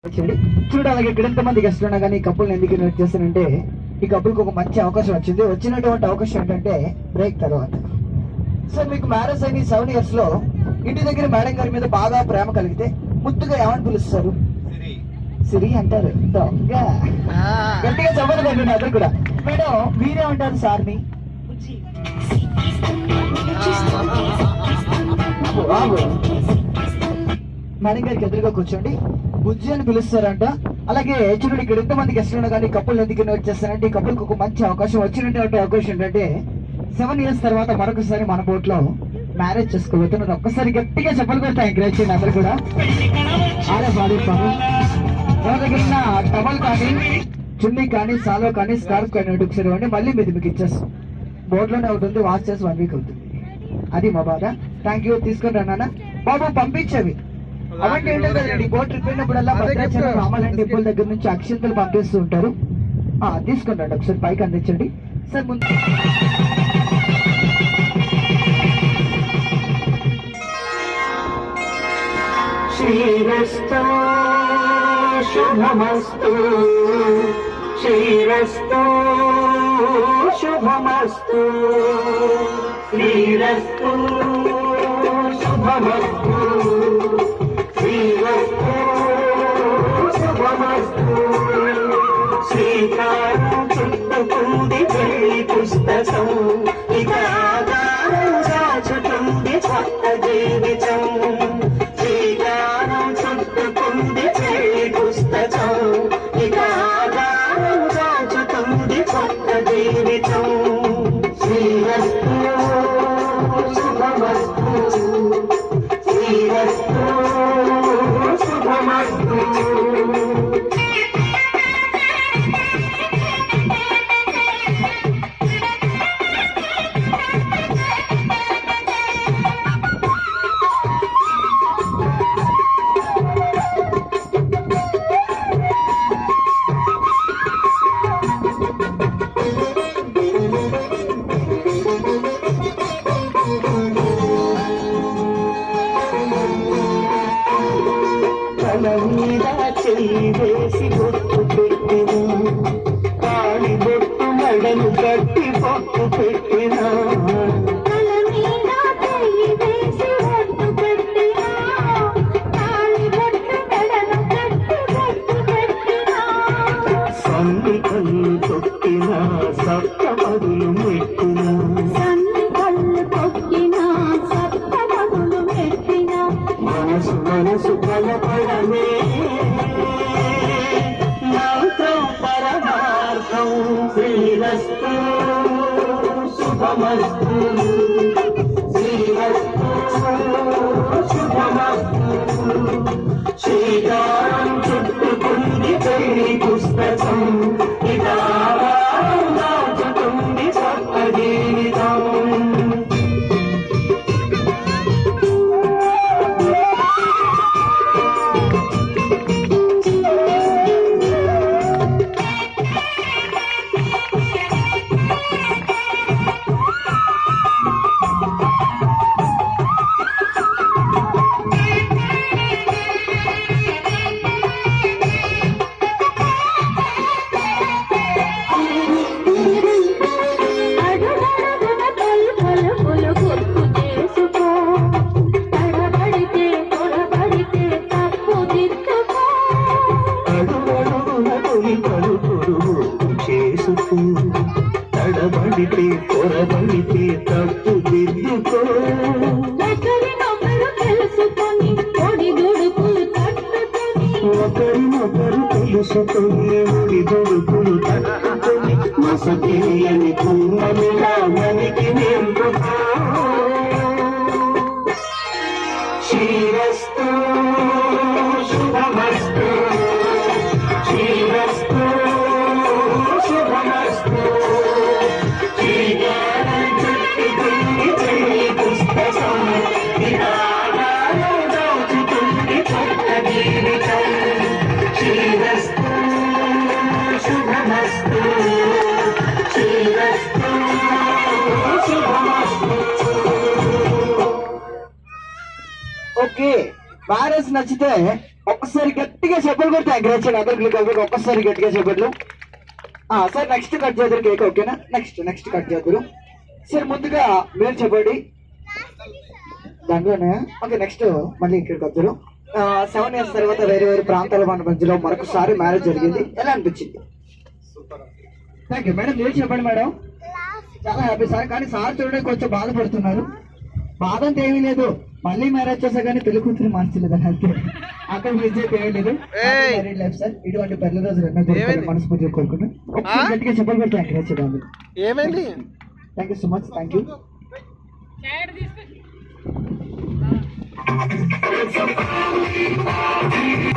చూడు అలాగే ఇక్కడ ఎంతమంది గెస్ట్లు ఉన్నా కానీ ఈ కప్పుల్ని ఎందుకు ఇన్వైట్ చేస్తానంటే ఈ కప్పులకు ఒక మంచి అవకాశం వచ్చింది. వచ్చినటువంటి అవకాశం ఏంటంటే బ్రేక్ తర్వాత. సో మీకు మ్యారేజ్ అయిన 7 years లో ఇంటి దగ్గర మేడం గారి మీద బాగా ప్రేమ కలిగితే ముద్దుగా ఏమని పిలుస్తారు? సిరి అంటారు. గట్టిగా చెప్పదండి అందరు కూడా. మేడం మీరేమంటారు సార్ని? మేడం గారికి ఎదురుగా కూర్చోండి, బుజ్జి అని పిలుస్తారంట. అలాగే చూడండి ఇక్కడ ఎంతమంది గెస్ట్లు ఉన్నా కానీ కప్పులు ఎందుకు ఇన్వైట్ చేస్తారంటే ఈ కప్పులకు ఒక మంచి అవకాశం వచ్చినటువంటి అవకాశం ఏంటంటే 7 years తర్వాత మరొకసారి మన బోట్ లో మ్యారేజ్ చేసుకోబోతున్నారు. ఒక్కసారి గట్టిగా చెప్పలు కూడా ఎంకరేజ్ చేయండి అందరు కూడా. ఎవరి దగ్గర టవల్ కానీ చున్నీ కానీ సాలో కానీ స్కార్ఫ్ కానీ ఒకసారి ఇవ్వండి, మళ్ళీ మీది మీకు ఇచ్చేస్తాం. బోట్ లోనే ఉంటుంది, వాష్ చేసి 1 week అవుతుంది. అది మా బాధ. Thank you. తీసుకొని రానా బాబు, పంపించేవి అవంటే ఏంటంటే బోట్ ట్రిప్ అయినప్పుడల్లా భద్రాచలం రామాలయం టెంపుల్ దగ్గర నుంచి అక్షంతలు పంపిస్తూ ఉంటారు. తీసుకొని రండి ఒకసారి పైకి అందించండి సార్. ముందు శ్రీరస్తు శుభమస్తు, శ్రీరస్తు శుభమస్తు, శ్రీరస్తు శుభమస్తు, శ్రీరస్తు శుభమస్తు. శ్రీకారం చుట్టుకుంది పెళ్లి పుస్తకం, ఇక ఆధారం దాచుతుంది కొత్త జీవితం. శ్రీకారం చుట్టుకుంది పెళ్లి పుస్తకం, ఇక ఆధారం దాచుతుంది కొత్త జీవితం. శ్రీరస్తు శుభమస్తు, శ్రీరస్తు శుభమస్తు. తల మీద చెయ్యి వేసి బొట్టు పెట్టిన, కాళి బొట్టు మెడను కట్టి బొట్టు పెట్టిన, సన్ని కళ్ళు తొక్కిన సప్త పదులు మెట్టిన, మనసు మనసు బలపడమే మంత్రం పరమార్థం. శ్రీరస్తు శుభమస్తు, శ్రీరస్తు శుభమస్తు. శ్రీకారం చుట్టుకుంది పెళ్లి పుస్తకం, ఇక ఆధారం దాచుతుంది కొత్త జీవితం. తడబడితే పొరబడితే తప్పు దిద్దుకో, ఒకరినొకరు తెలుసుకొని ఒడిదుడుకులు తట్టుకొని మసతీయని పున్నమిలా మనకి నింపుకో. శ్రీరస్తు శుభమస్తు, శ్రీరస్తు శుభమస్తు. శ్రీకారం చుట్టుకుంది పెళ్లి పుస్తకం, ఇక ఆధారం దాచుతుంది కొత్త జీవితం. శ్రీరస్తు శుభమస్తు, శ్రీరస్తు శుభమస్తు. ఓకే, మ్యారేజ్ నచ్చితే ఒక్కసారి గట్టిగా చెప్పలు కొడితే ఎంకరేజ్ చేయండి అందరికి ఒక్కసారి గట్టిగా చెప్పట్లు. సార్ నెక్స్ట్ కట్ చేద్దరు కేక్, ఓకేనా? నెక్స్ట్ కట్ చేద్దరు. సార్ ముందుగా మీరు చెప్పండి దాంట్లోనే. ఓకే, నెక్స్ట్ మళ్ళీ ఇక్కడికి వద్దరు. 7 years తర్వాత వేరే వేరే ప్రాంతాల మన మధ్యలో మరొకసారి మ్యారేజ్ జరిగింది, ఎలా అనిపించింది? Thank you madam. మీరు చెప్పండి మేడం. చాలా హ్యాపీ సార్, కానీ సార్ చూడడానికి కొంచెం బాధపడుతున్నారు. బాధ అంటే ఏమీ లేదు, మళ్ళీ మ్యారేజ్ చేసా కానీ పెళ్లి కూతురు మార్చలేదు అంతే, అక్కడ విజయ్ ఏమీ లేదు. మ్యారీడ్ లైఫ్ సార్, ఇటువంటి పెళ్లి రోజులు ఎన్నో మనస్ఫూర్తిగా కోరుకుంటున్నాను. గట్టిగా చెప్పలు కొట్టి ఎంకరేజ్ చేద్దాం. ఏమైంది? Thank you so much, thank you.